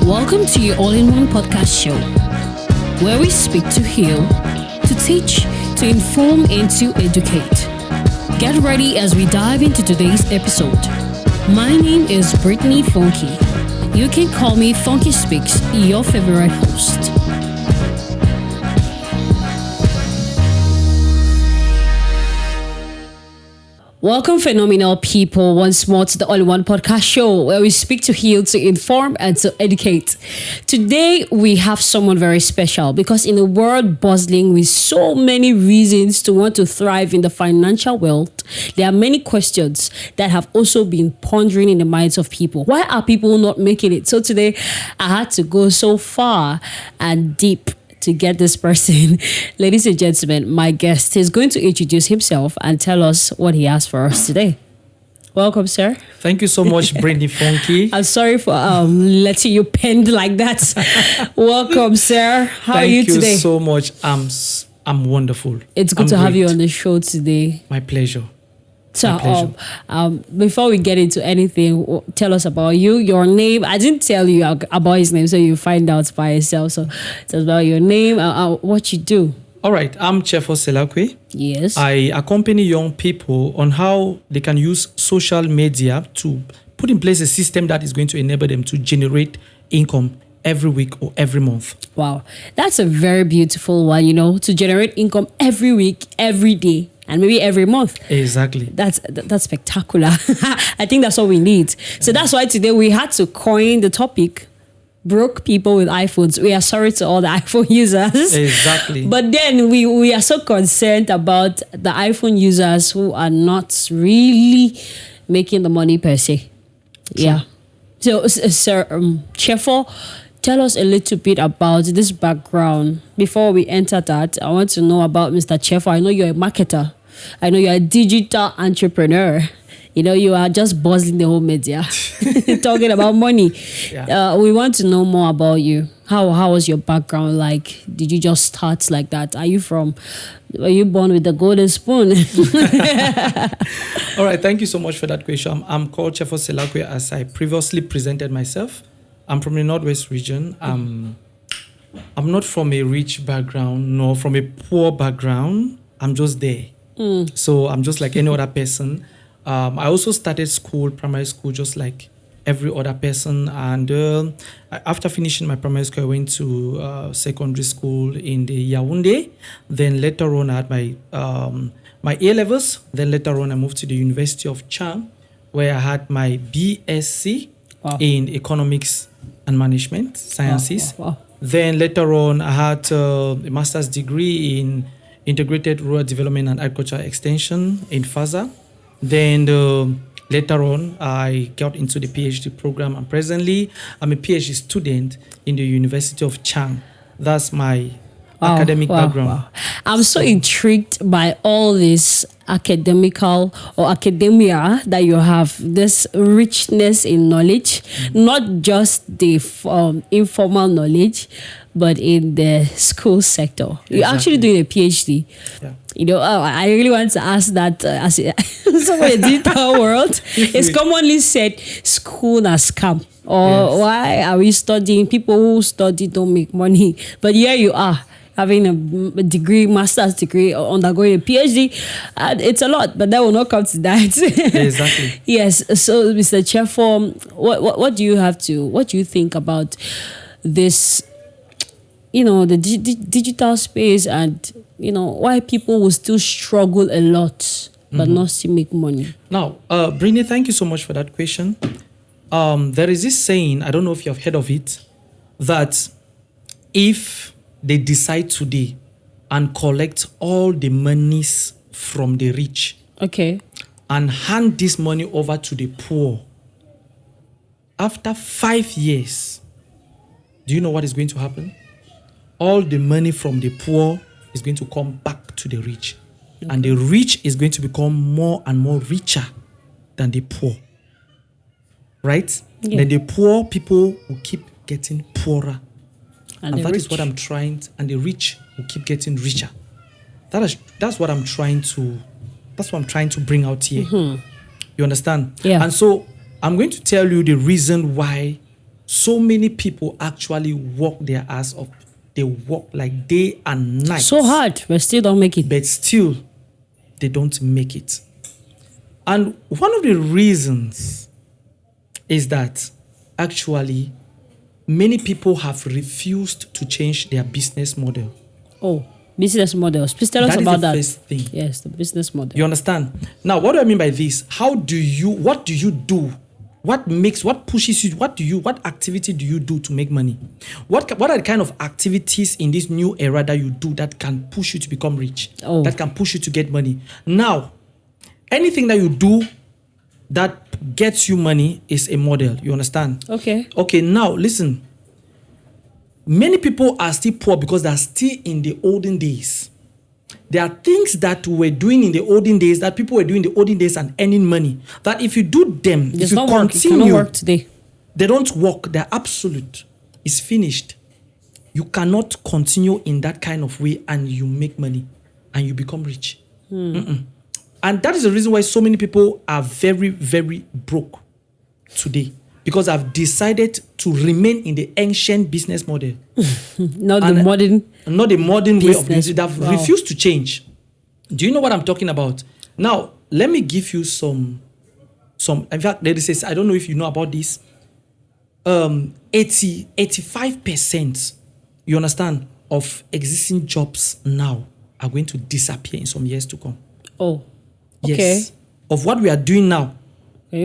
Welcome to your all-in-one podcast show, where we speak to heal, to teach, to inform, and to educate. Get ready as we dive into today's episode. My name is Britney Fonki. You can call me Fonki Speaks, your favorite host. Welcome, phenomenal people, once more to the All-in-One Podcast Show, where we speak to heal, to inform, and to educate. Today, we have someone very special because in a world bustling with so many reasons to want to thrive in the financial world, there are many questions that have also been pondering in the minds of people. Why are people not making it? So today, I had to go so far and deep to get this person. Ladies and gentlemen, my guest is going to introduce himself and tell us what he has for us today. Welcome, sir. Thank you so much, Britney Fonki. I'm sorry for letting you penned like that. Welcome, sir. How are you today? Thank you so much. I'm wonderful. It's good to have you on the show today. My pleasure. So, before we get into anything, tell us about you, your name. I didn't tell you about his name, so you find out by yourself. So, tell us about your name, what you do. All right, I'm Chefor Selahkwe. Yes. I accompany young people on how they can use social media to put in place a system that is going to enable them to generate income every week or every month. Wow, that's a very beautiful one, to generate income every week, every day. And maybe every month. Exactly. That's spectacular. I think that's what we need. So that's why today we had to coin the topic, broke people with iPhones. We are sorry to all the iPhone users. Exactly. But then we are so concerned about the iPhone users who are not really making the money per se. True. Yeah. So, Sir Chefor, tell us a little bit about this background. Before we enter that, I want to know about Mr. Chefor. I know you're a marketer. I know you're a digital entrepreneur. You are just buzzing the whole media, talking about money. Yeah. We want to know more about you. How was your background like? Did you just start like that? Were you born with the golden spoon? All right, thank you so much for that question. I'm called Chefor Selahkwe, as I previously presented myself. I'm from the Northwest region. I'm not from a rich background, nor from a poor background. I'm just there. So I'm just like any other person. I also started primary school, just like every other person. And after finishing my primary school, I went to secondary school in the Yaoundé. Then later on, I had my A-levels. Then later on, I moved to the University of Chang, where I had my BSc in economics and management sciences. Wow. Then later on, I had a master's degree in integrated rural development and agriculture extension in FASA. Then later on, I got into the PhD program, and presently I'm a PhD student in the University of Chang. That's my academic background. Wow. I'm so intrigued by all this academical or academia that you have, this richness in knowledge, not just the informal knowledge, but in the school sector. Exactly. You're actually doing a PhD. Yeah. I really want to ask that as someone in the digital world. It's commonly said school na scam. Or why are we studying? People who study don't make money. But here you are, having a degree, master's degree, or undergoing a PhD. It's a lot, but that will not come to that. Exactly. Yes. So, Mr. Chefor, what do you think about this, the digital space, and, why people will still struggle a lot, but not still make money? Now, Britney, thank you so much for that question. There is this saying, I don't know if you have heard of it, that if they decide today and collect all the monies from the rich, and hand this money over to the poor, after 5 years, do you know what is going to happen? All the money from the poor is going to come back to the rich. And the rich is going to become more and more richer than the poor. Right? Yeah. Then the poor people will keep getting poorer. And that is what I'm trying, and the rich will keep getting richer. That's what I'm trying to bring out here. You understand? Yeah. And so I'm going to tell you the reason why so many people actually work their ass off. They work like day and night. So hard, but still don't make it. But still, they don't make it. And one of the reasons is that actually many people have refused to change their business model. Oh, business models. Please tell us about that. That is the first thing. Yes, the business model. You understand? Now, what do I mean by this? What do you do? What pushes you? What activity do you do to make money? What are the kind of activities in this new era that you do that can push you to become rich? Oh. That can push you to get money? Now, anything that you do that gets you money is a model. You understand? Okay. Okay, now listen. Many people are still poor because they are still in the olden days. There are things that we were doing in the olden days that people were doing in the olden days and earning money. That if you do them, if you continue, it cannot work today. They don't work. They're absolute. It's finished. You cannot continue in that kind of way and you make money and you become rich. And that is the reason why so many people are very, very broke today. Because I've decided to remain in the ancient business model. Not the modern way of business. They've Wow. refused to change. Do you know what I'm talking about? Now, let me give you some. In fact, there is, I don't know if you know about this. 85%, you understand, of existing jobs now are going to disappear in some years to come. Oh, okay. Yes. Of what we are doing now.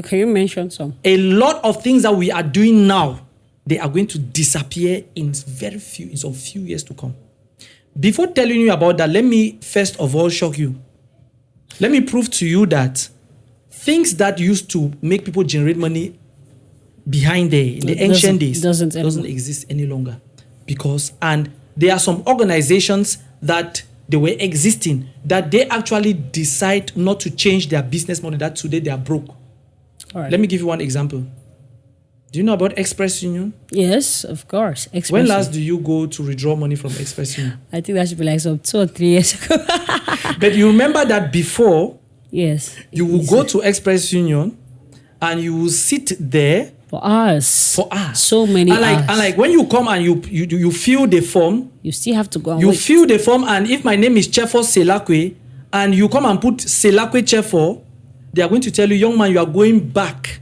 Can you mention some? A lot of things that we are doing now, they are going to disappear in some few years to come. Before telling you about that, let me first of all shock you. Let me prove to you that things that used to make people generate money behind there in the ancient days doesn't exist any longer. And there are some organizations that they were existing that they actually decide not to change their business model, that today they are broke. All right. Let me give you one example. Do you know about Express Union? Yes, of course. When last do you go to withdraw money from Express Union? I think that should be like some 2 or 3 years ago. But you remember that before, yes, you will go to Express Union and you will sit there for hours. So many hours. And like when you come and you fill the form, you still have to go and you wait. fill the form, and if my name is Chefor Selahkwe and you come and put Selahkwe Chefor, they are going to tell you, young man, you are going back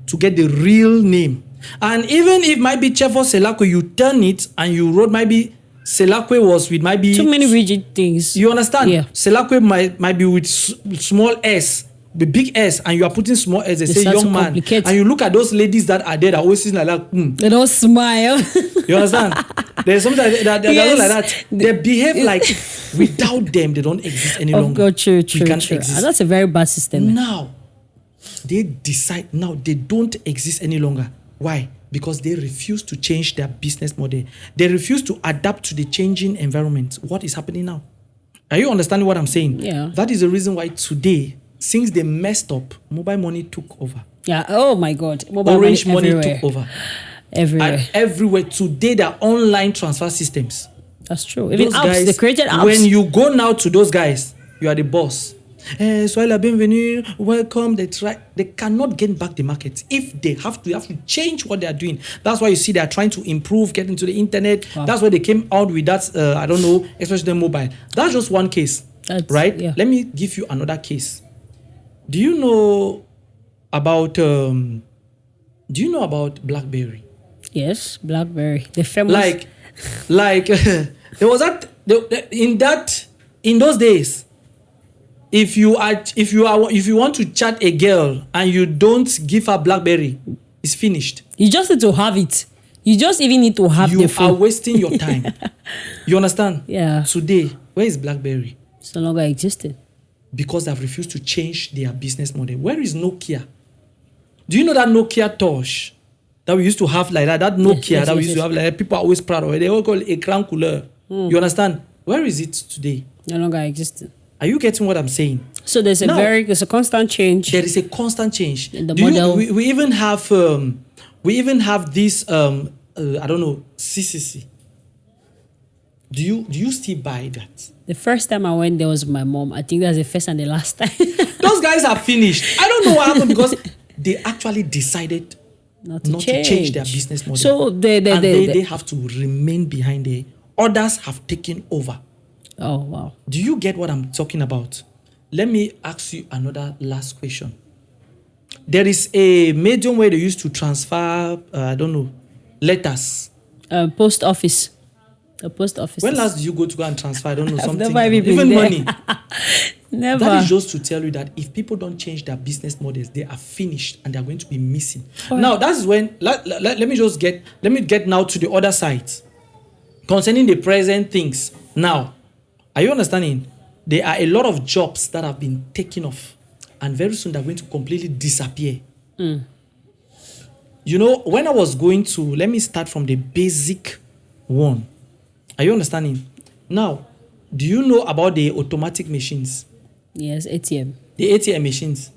to get the real name. And even if might be Chefor Selahkwe, you turn it and you wrote maybe Selahkwe was with maybe too many rigid things. You understand? Yeah. Selahkwe might be with small s, the big s, and you are putting small s. They say young man, and you look at those ladies that are there that always sitting like that. They don't smile. You understand? There's something that yes. Like that. They behave like without them they don't exist any longer. God, true. And that's a very bad system. Now they decide. Now they don't exist any longer. Why? Because they refuse to change their business model. They refuse to adapt to the changing environment. What is happening now? Are you understanding what I'm saying? Yeah. That is the reason why today, since they messed up, mobile money took over. Yeah. Oh my God. Mobile Orange money took over. Everywhere. And everywhere. Today, there are online transfer systems. That's true. Even apps, guys, they created apps. When you go now to those guys, you are the boss. Soyez la bienvenue, welcome. They cannot get back the market. If they have to change what they are doing. That's why you see they are trying to improve, get into the internet. Wow. That's why they came out with that, I don't know, especially the mobile. That's just one case, right? Yeah. Let me give you another case. Do you know about BlackBerry? Yes, BlackBerry. The famous. Like there was in those days. If you want to chat a girl and you don't give her BlackBerry, it's finished. You just need to have it. You just even need to have the phone. You are wasting your time. You understand? Yeah. Today, where is BlackBerry? It's no longer existing. Because they've refused to change their business model. Where is Nokia? Do you know that Nokia Touch that we used to have like that? That Nokia that we used to have like that, people are always proud of it. They all call it écran couleur. You understand? Where is it today? No longer existing. Are you getting what I'm saying? So there's a constant change. There is a constant change. In the model. We even have this I don't know, CCC. Do you still buy that? The first time I went there was my mom. I think that's the first and the last time. Those guys are finished. I don't know what happened because they actually decided not to change their business model. So they have to remain behind there. Others have taken over. Oh, wow. Do you get what I'm talking about? Let me ask you another last question. There is a medium where they used to transfer, letters. Post office. The post office. When last did you go to go and transfer? I don't know, something. Never Even money. Never. That is just to tell you that if people don't change their business models, they are finished and they are going to be missing. Now, that's when, let me get now to the other side. Concerning the present things. Now, are you understanding? There are a lot of jobs that have been taken off and very soon they're going to completely disappear. You know, when I was going to, let me start from the basic one. Are you understanding? Now, do you know about the automatic machines? Yes, ATM. The ATM machines.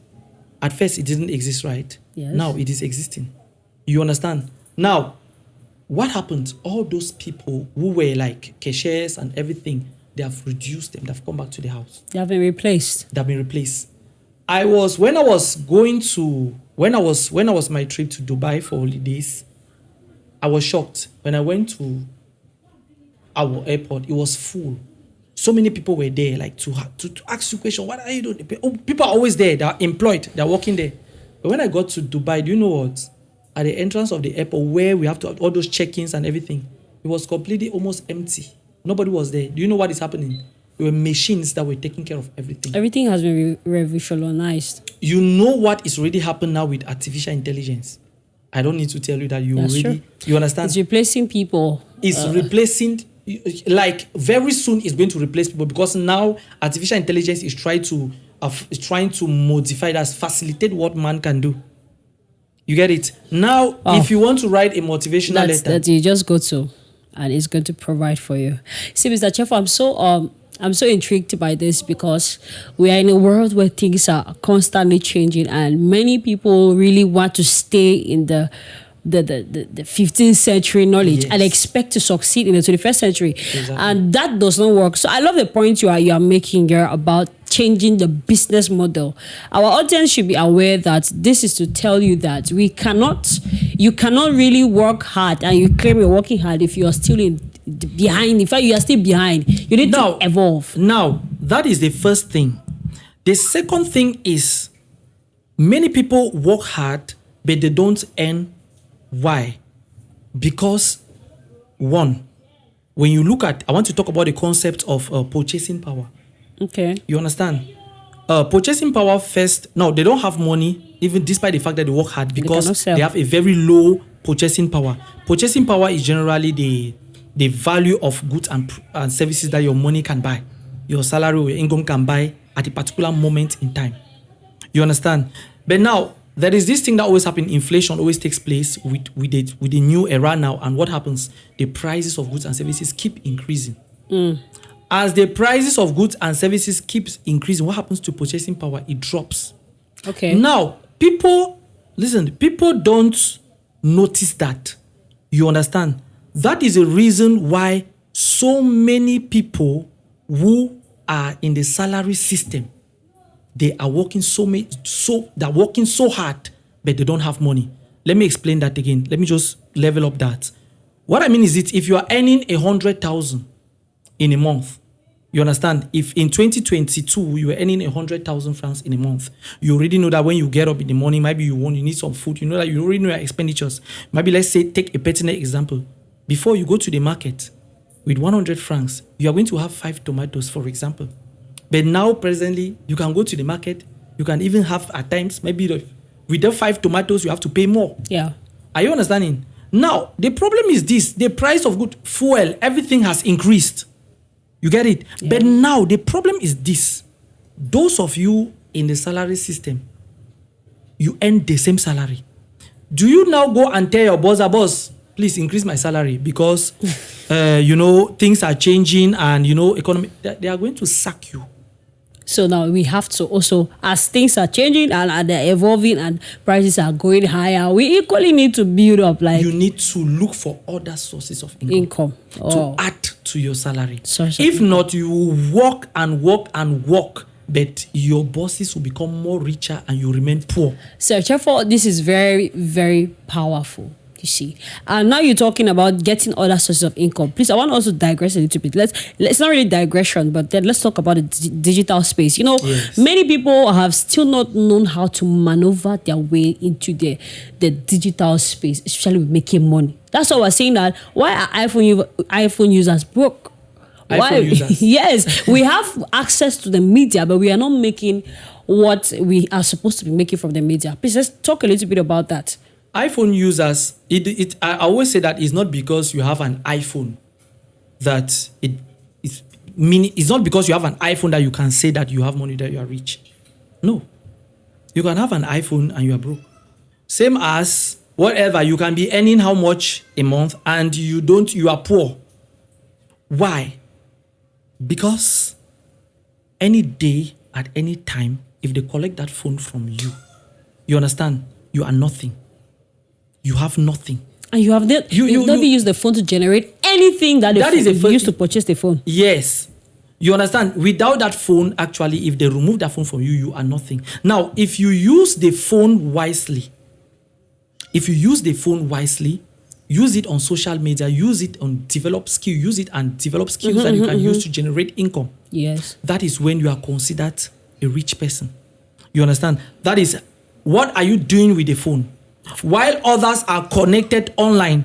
At first, it didn't exist, right? Yes. Now, it is existing. You understand? Now, what happened? All those people who were like cashiers and everything, they have reduced them. They've come back to the house. They have been replaced. They've been replaced. When I was my trip to Dubai for holidays, I was shocked. When I went to our airport, it was full. So many people were there, like to ask you questions. What are you doing? People are always there. They are employed. They are working there. But when I got to Dubai, do you know what? At the entrance of the airport, where we have to all those check-ins and everything, it was completely almost empty. Nobody was there. Do you know what is happening? There were machines that were taking care of everything. Everything has been revolutionized. You know what is already happening now with artificial intelligence? I don't need to tell you that you understand? It's replacing people. It's replacing, like very soon it's going to replace people because now artificial intelligence is trying to modify that, facilitate what man can do. You get it? Now, if you want to write a motivational letter, that you just go to, and it's going to provide for you. See, Mr. Chefor, I'm so intrigued by this because we are in a world where things are constantly changing, and many people really want to stay in the 15th century knowledge and expect to succeed in the 21st century. Exactly. And that does not work. So I love the point you are making here about changing the business model. Our audience should be aware that this is to tell you that you cannot really work hard and you claim you're working hard if you are still behind. In fact, you are still behind. You need to evolve. Now, that is the first thing. The second thing is many people work hard, but they don't earn. Why? Because, one, when you look at, I want to talk about the concept of purchasing power. Okay. You understand? Purchasing power first, no, they don't have money, even despite the fact that they work hard, because they have a very low purchasing power. Purchasing power is generally the value of goods and services that your money can buy, your salary or your income can buy at a particular moment in time. You understand? But now, there is this thing that always happens. Inflation always takes place with the new era now. And what happens? The prices of goods and services keep increasing. As the prices of goods and services keeps increasing, what happens to purchasing power? It drops. Okay. Now, people don't notice that. You understand? That is a reason why so many people who are in the salary system, they are working they're working so hard, but they don't have money. Let me explain that again. Let me just level up that. What I mean is if you are earning 100,000 in a month, you understand? If in 2022 you were earning 100,000 francs in a month, you already know that when you get up in the morning, maybe you need some food. You know that you already know your expenditures. Maybe let's say take a pertinent example. Before you go to the market with 100 francs, you are going to have 5 tomatoes, for example. But now, presently, you can go to the market. You can even have, at times, maybe with the 5 tomatoes, you have to pay more. Yeah. Are you understanding? Now, the problem is this. The price of good fuel, everything has increased. You get it? Yeah. But now, the problem is this. Those of you in the salary system, you earn the same salary. Do you now go and tell your boss, please increase my salary because, things are changing and, economy, they are going to sack you. So now we have to also, as things are changing and they're evolving and prices are going higher, we equally need to build up. You need to look for other sources of income. To add to your salary. If not, you will work and work and work but your bosses will become more richer and you remain poor. So, Chefor, this is very, very powerful. You see, and now you're talking about getting other sources of income. Please, I want to also digress a little bit. Let's not really digression, but then let's talk about the digital space. You know, many people have still not known how to maneuver their way into the digital space, especially with making money. That's why we're saying that why are iPhone users broke? Why? Users. Yes, we have access to the media, but we are not making what we are supposed to be making from the media. Please, let's talk a little bit about that. iPhone users, I always say that it's not because you have an iPhone that it's not because you have an iPhone that you can say that you have money, that you are rich. No. You can have an iPhone and you are broke. Same as whatever, you can be earning how much a month and you are poor. Why? Because any day, at any time, if they collect that phone from you, you understand, you are nothing. You have nothing. And you have that. You don't even use the phone to generate anything that is used to purchase the phone. Yes. You understand? Without that phone, actually, if they remove that phone from you, you are nothing. Now, if you use the phone wisely, use it on social media, use it on develop skill, use it and develop skills that you can use to generate income. Yes. That is when you are considered a rich person. You understand? That is, what are you doing with the phone? While others are connected online.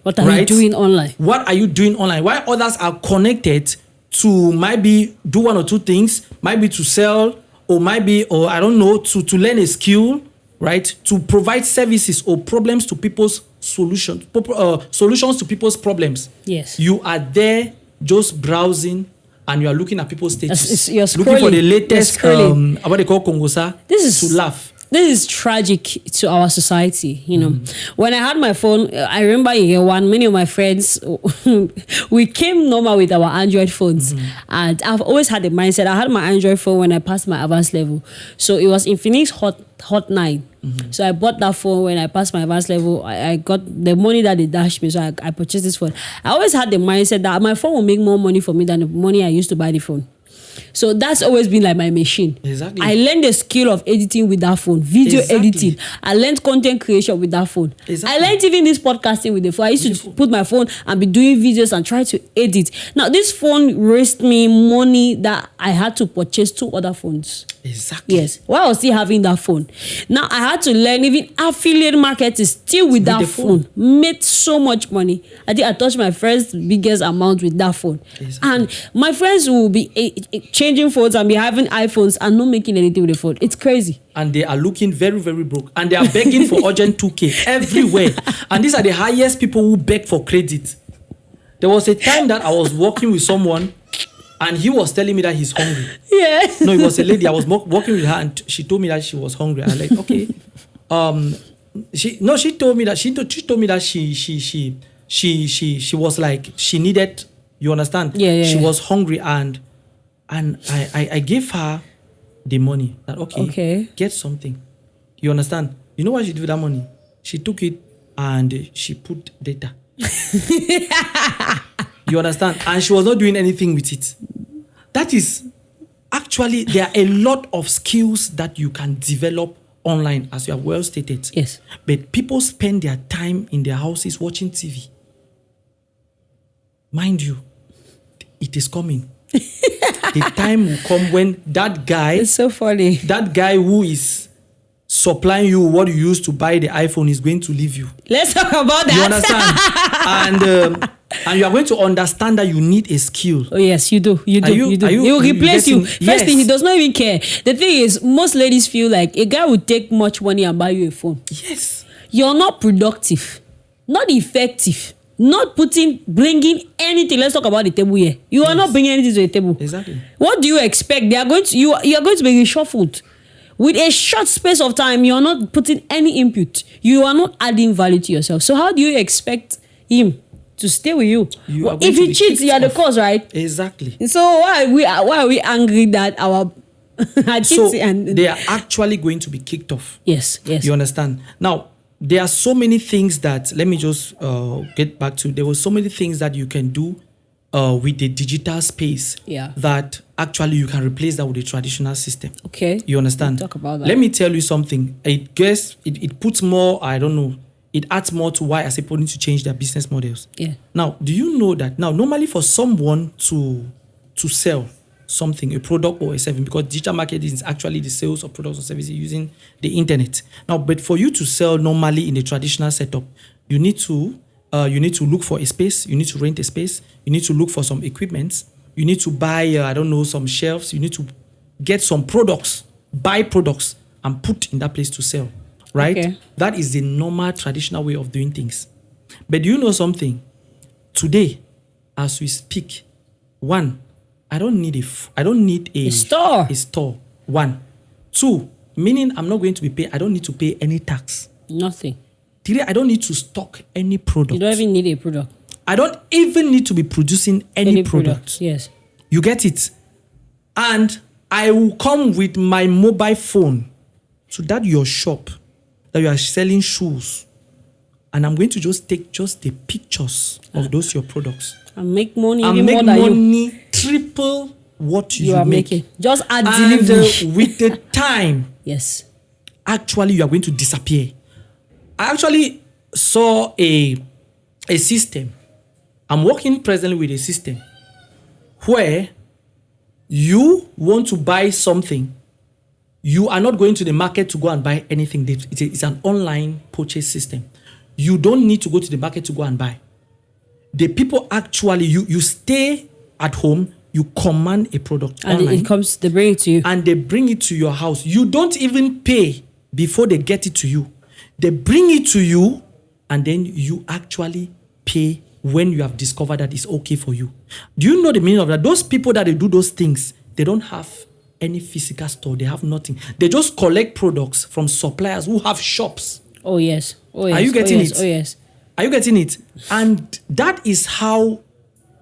What are you doing online? What are you doing online? While others are connected to maybe do one or two things, maybe to sell, or I don't know, to learn a skill, right? To provide services or problems to people's solutions to people's problems. Yes. You are there just browsing and you are looking at people's status. You're looking for the latest, what they call Kongosa, to laugh. This is tragic to our society, you know. When I had my phone, I remember in year one, many of my friends, we came normal with our Android phones. And I've always had the mindset, I had my Android phone when I passed my advanced level. So it was Infinix Hot 9. So I bought that phone when I passed my advanced level. I got the money that they dashed me, so I purchased this phone. I always had the mindset that my phone will make more money for me than the money I used to buy the phone. So that's always been like my machine. Exactly. I learned the skill of editing with that phone, video editing. I learned content creation with that phone. Exactly. I learned even this podcasting with the phone. I used to put my phone and be doing videos and try to edit. Now, this phone raised me money that I had to purchase 2 other phones. Exactly. Yes. While I was still having that phone. Now, I had to learn even affiliate marketing still with that phone. Made so much money. I think I touched my first biggest amount with that phone. Exactly. And my friends will be changing phones and be having iPhones and not making anything with the phone. It's crazy. And they are looking very, very broke. And they are begging for urgent 2K everywhere. And these are the highest people who beg for credit. There was a time that I was working with someone and he was telling me that he's hungry. Yeah. No, it was a lady. I was working with her and she told me that she was hungry. I'm like, okay. She told me that she was like, she needed, you understand? Yeah. She was hungry and I gave her the money. That okay, get something. You understand? You know what she did with that money? She took it and she put data. You understand? And she was not doing anything with it. That is, actually, there are a lot of skills that you can develop online, as you have well stated. Yes. But people spend their time in their houses watching TV. Mind you, it is coming. The time will come when that guy... It's so funny. That guy who is supplying you what you used to buy the iPhone is going to leave you. Let's talk about that. You understand? And you are going to understand that you need a skill. Oh yes, you do. You do. He will replace you. First thing, he does not even care. The thing is, most ladies feel like a guy would take much money and buy you a phone. Yes. You're not productive, not effective, not bringing anything. Let's talk about the table here. You are not bringing anything to the table. Exactly. What do you expect? You are going to be reshuffled. With a short space of time, you are not putting any input. You are not adding value to yourself. So how do you expect him to stay with you? If he cheats, you are the cause, right? Exactly. So why are we angry that our so they are actually going to be kicked off? Yes. You understand? Now, there are so many things that, let me just get back to, there were so many things that you can do with the digital space, that actually you can replace that with a traditional system. Okay. You understand? We'll talk about that. Let me tell you something. I guess it puts more, I don't know, it adds more to why I say people need to change their business models. Yeah. Now, do you know that now normally for someone to sell something, a product or a service, because digital marketing is actually the sales of products or services using the internet. Now, but for you to sell normally in a traditional setup, you need to look for a space, you need to rent a space, you need to look for some equipment, you need to buy, some shelves, you need to get some products, buy products and put in that place to sell, right? Okay. That is the normal traditional way of doing things. But do you know something? Today, as we speak, I don't need a store. A store. 1. 2, meaning I'm not going to be paid. I don't need to pay any tax. Nothing. 3, I don't need to stock any product. You don't even need a product. I don't even need to be producing any product. Yes. You get it? And I will come with my mobile phone to that your shop that you are selling shoes. And I'm going to just take just the pictures of those your products. And make money and even make more than money you. triple what You are make. making. Just add And delivery. with the time, Yes. actually you are going to disappear. I actually saw a system. I'm working presently with a system where you want to buy something. You are not going to the market to go and buy anything. It's an online purchase system. You don't need to go to the market to go and buy. The people actually, you stay at home, you command a product And online. they bring it to you. And they bring it to your house. You don't even pay before they get it to you. They bring it to you and then you actually pay when you have discovered that it's okay for you. Do you know the meaning of that? Those people that they do those things, they don't have any physical store. They have nothing. They just collect products from suppliers who have shops. Oh, yes. Oh, yes. Are you getting it? Oh, yes. Are you getting it? And that is how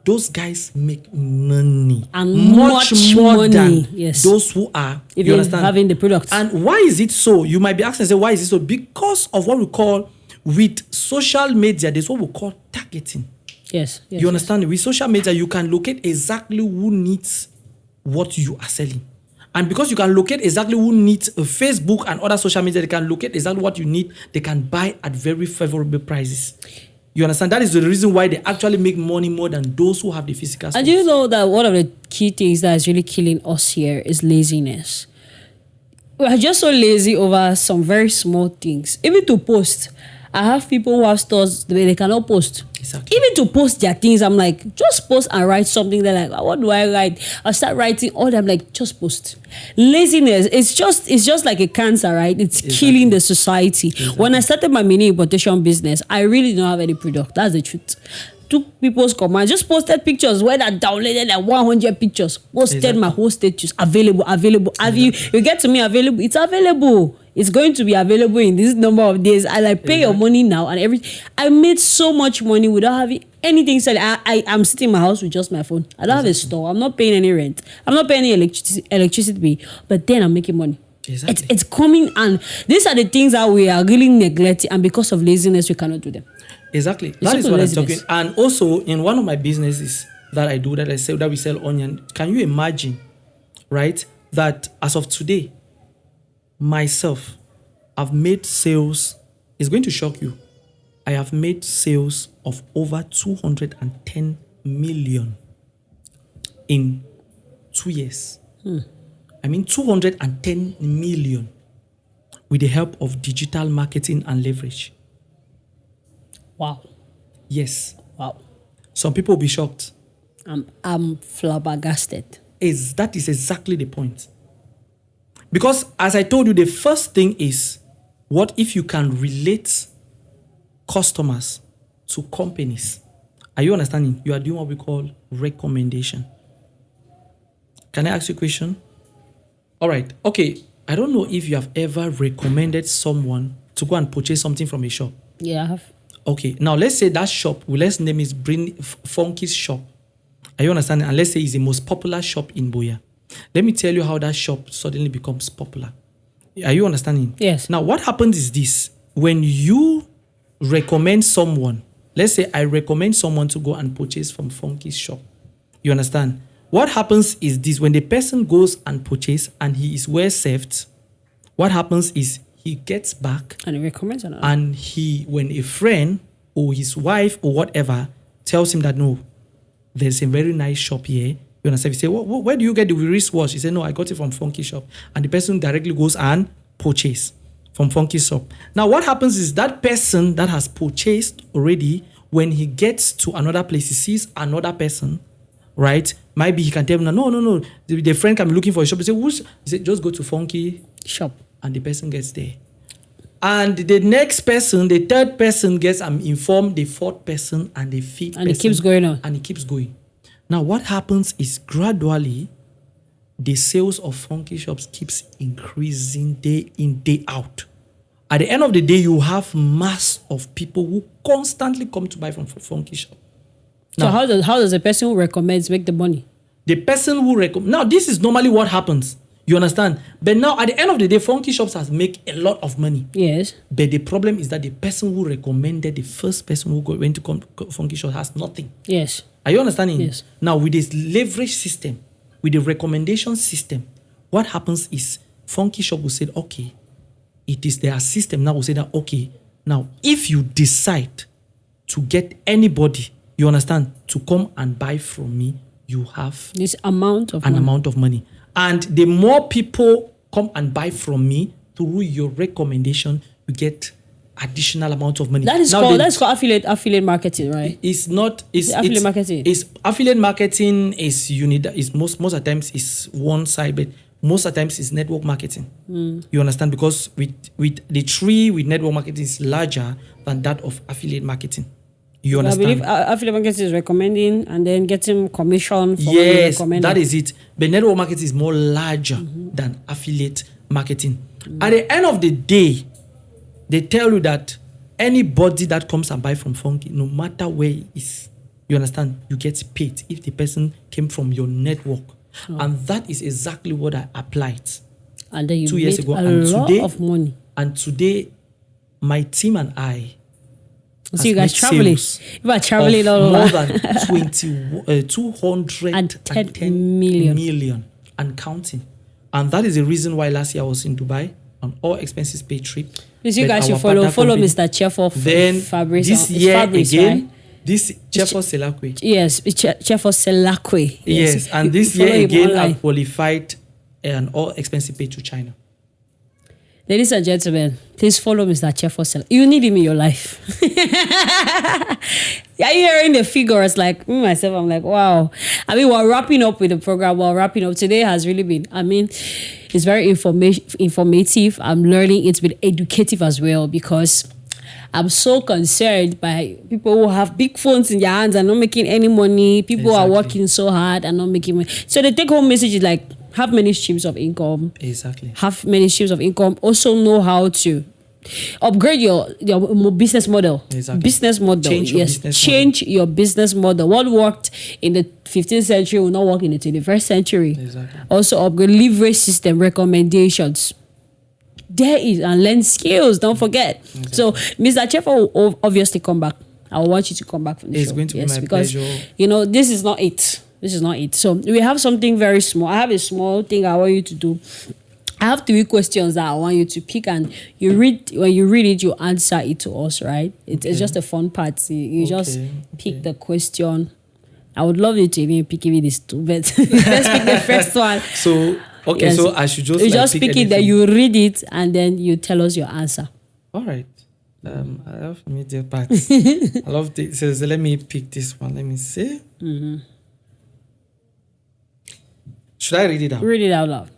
those guys make money. And much more money. than Yes. those who are, If you you're understand? having the product. And why is it so? You might be asking, say, why is it so? Because of what we call, with social media, there's what we call targeting. Yes. You understand? With social media, you can locate exactly who needs what you are selling. And because you can locate exactly who needs Facebook and other social media, they can locate exactly what you need. They can buy at very favorable prices. You understand? That is the reason why they actually make money more than those who have the physical stores. And you know that one of the key things that is really killing us here is laziness. We're just so lazy over some very small things. Even to post. I have people who have stores, they cannot post. Exactly. Even to post their things, I'm like, just post and write something. They're like, what do I write? I start writing all that. I'm like, just post. Laziness, it's just like a cancer, right? It's killing the society. When I started my mini importation business, I really didn't have any product. That's the truth. Took people's commands, just posted pictures where I downloaded like 100 pictures, posted my whole status, available. Have you get to me available? It's available. It's going to be available in this number of days. I like pay your money now and everything. I made so much money without having anything said. I'm sitting in my house with just my phone. I don't have a store. I'm not paying any rent. I'm not paying any electricity bill. But then I'm making money. Exactly. It's coming, and these are the things that we are really neglecting, and because of laziness, we cannot do them. Exactly. That is what I'm talking. And also in one of my businesses that I do, that I sell, that we sell onion. Can you imagine, right? That as of today, myself, I've made sales. It's going to shock you. I have made sales of over 210 million in 2 years. I mean 210 million with the help of digital marketing and leverage. Wow. Yes. Wow. Some people will be shocked. I'm flabbergasted. That is exactly the point. Because as I told you, the first thing is, what if you can relate customers to companies? Are you understanding? You are doing what we call recommendation. Can I ask you a question? All right. Okay. I don't know if you have ever recommended someone to go and purchase something from a shop. Yeah, I have. Okay, now let's say that shop, let's name it Fonki's shop. Are you understanding? And let's say it's the most popular shop in Boya. Let me tell you how that shop suddenly becomes popular. Are you understanding? Yes. Now, what happens is this. When you recommend someone, let's say I recommend someone to go and purchase from Fonki's shop. You understand? What happens is this: when the person goes and purchase and he is well served, what happens is he gets back And he recommends another. and when a friend or his wife or whatever tells him that no, there's a very nice shop here. You understand? You say, where do you get the wristwatch? He said, no, I got it from Fonki shop. And the person directly goes and purchase from Fonki shop. Now, what happens is that person that has purchased already, when he gets to another place, he sees another person, right? Maybe he can tell him, no. The friend can be looking for a shop. He say, just go to Fonki Shop. and the person gets there. And the next person, the third person gets informed, the fourth person, and the fifth person. And it keeps going on. And it keeps going. Now, what happens is gradually, the sales of Fonki shops keeps increasing day in, day out. At the end of the day, you have mass of people who constantly come to buy from Fonki shop. So Now, how does the person who recommends make the money? the person who recommend. Now, this is normally what happens. You understand? But now, at the end of the day, Fonki shops has make a lot of money. Yes. But the problem is that the person who recommended, the first person who went to Fonki shop, has nothing. Yes. Are you understanding? Yes. Now, with this leverage system, with the recommendation system, what happens is Fonki shop will say, okay, it is their system now will say that, okay, now if you decide to get anybody, you understand, to come and buy from me, you have This amount of an money. amount of money. And the more people come and buy from me through your recommendation, you get additional amount of money. That is Now, called affiliate marketing, right? It's not. It's Affiliate marketing. It's affiliate marketing is is most of the times is one side, but most of the times it's network marketing. You understand? Because with the tree with network marketing is larger than that of affiliate marketing. You I understand? believe affiliate marketing is recommending and then getting commission for what you Yes, recommend. that is it. But network marketing is more larger than affiliate marketing. At the end of the day, they tell you that anybody that comes and buy from Fonki, no matter where it is, you understand, you get paid if the person came from your network. And that is exactly what I applied And then you 2 years made ago. a And lot today, of money. and today, my team and I So you guys made traveling. sales You are traveling of all more over. than 210 million and counting. And that is the reason why last year I was in Dubai on all expenses paid trip. Please, you But guys should our follow partner company- Mr. Chefor. Then Fabrice. this It's year Fabrice, again, right? this Chefor Selahkwe. Yes, Chefor Selahkwe. Yes, and You this follow year him again, online. I qualified and all expenses paid to China. Ladies and gentlemen, please follow Mr. Chefor Selahkwe. You need him in your life. Are you hearing the figures? Like me myself, I'm like, wow. I mean, we're wrapping up with the program. We're wrapping up. Today has really been, I mean, it's very informative. I'm learning. It's been educative as well because I'm so concerned by people who have big phones in their hands and not making any money. People who are Exactly. working so hard and not making money. So the take-home message is like, have many streams of income. Exactly. Have many streams of income. Also know how to upgrade your business model. Exactly. Business model. Change your Yes. business Change your business model. What worked in the 15th century will not work in the 21st century. Exactly. Also upgrade leverage system recommendations. There is, and learn skills. Don't forget. Exactly. So Mr. Chefor will obviously come back. I want you to come back for the It's show. going to be my because pleasure. you know this is not it. This is not it. So we have something very small. I have a small thing I want you to do. I have 3 questions that I want you to pick, and you read. When you read it, you answer it to us, right? It's just a fun part. You just pick the question. I would love you to even pick even these 2, but let's pick the first one. So, okay, Yes. so I should just You like, just pick pick it, anything. then you read it, and then you tell us your answer. All right. I love media parts. I love this. So let me pick this one. Let me see. Should I read it out? Read it out loud.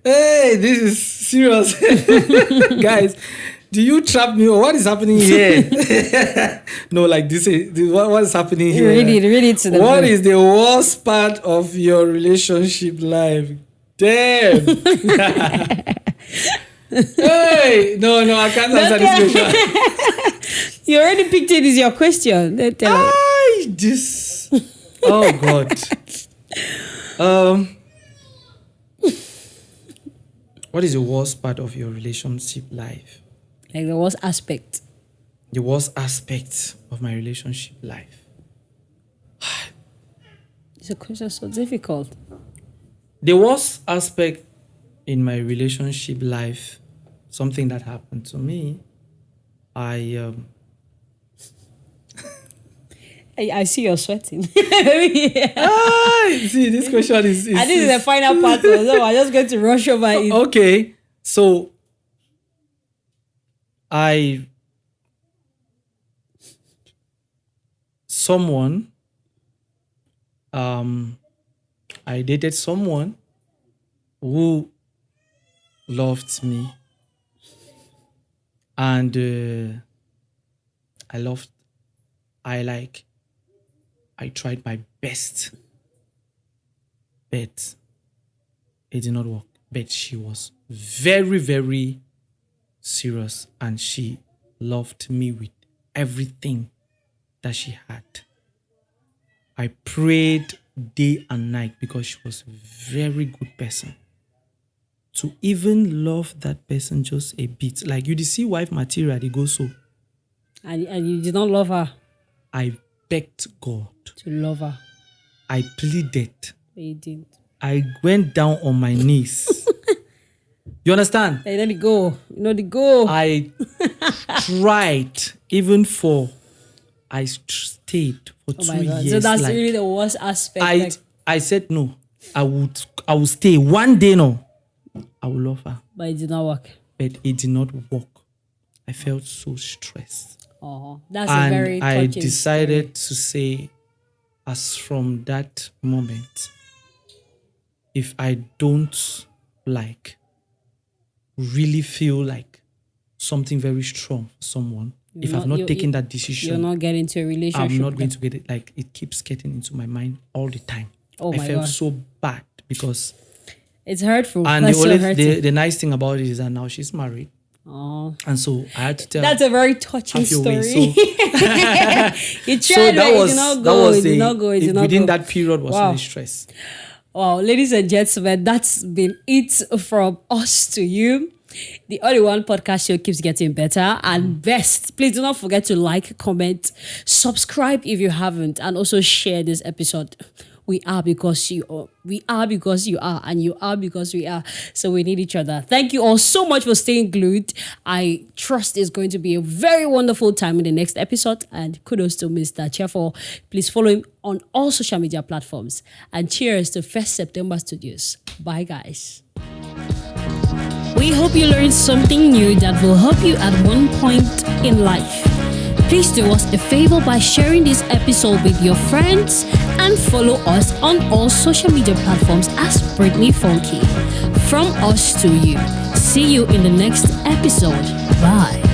Hey, this is serious. Guys, do you trap me or what is happening here? No, like what is happening here? Read it to the What group. is the worst part of your relationship life? Damn. Hey, no, I can't answer this question. You already picked it as your question. Then tell us. Oh God. What is the worst part of your relationship life? Like the worst aspect. the worst aspect of my relationship life. It's a question so difficult. The worst aspect in my relationship life, something that happened to me, I see you're sweating. see, this question is and this is the final part, so I'm just going to rush over it. Okay, so I dated someone who loved me, and I tried my best, but it did not work. But she was very, very serious, and she loved me with everything that she had. I prayed day and night because she was a very good person. To even love that person just a bit, like you see wife material, they go so. And you did not love her. I begged God to love her. I pleaded. But you didn't. I went down on my knees. You understand? Hey, let it go. You know the go. I tried I stayed for 2 years. So that's really the worst aspect. I said no. I will stay. One day, no. I will love her. But it did not work. But it did not work. I felt so stressed. Oh, that's a very touching I decided to say, as from that moment, if I don't really feel like something very strong for someone, if I've not taken that decision, you're not getting into a relationship. I'm not going to get it. Like, it keeps getting into my mind all the time. Oh my God. I felt so bad because it's hurtful. And the nice thing about it is that now she's married. Oh. And so I had to tell. That's a very touching story. You tried, so it did not go. Within that period was really stress. Wow, ladies and gentlemen, that's been it from us to you. The Only One podcast show keeps getting better and best. Please do not forget to like, comment, subscribe if you haven't, and also share this episode. We are because you are. We are because you are. And you are because we are. So we need each other. Thank you all so much for staying glued. I trust it's going to be a very wonderful time in the next episode. And kudos to Mr. Chefor. Please follow him on all social media platforms. And cheers to 1st September Studios. Bye, guys. We hope you learned something new that will help you at one point in life. Please do us a favor by sharing this episode with your friends and follow us on all social media platforms as Britney Fonki. From us to you. See you in the next episode. Bye.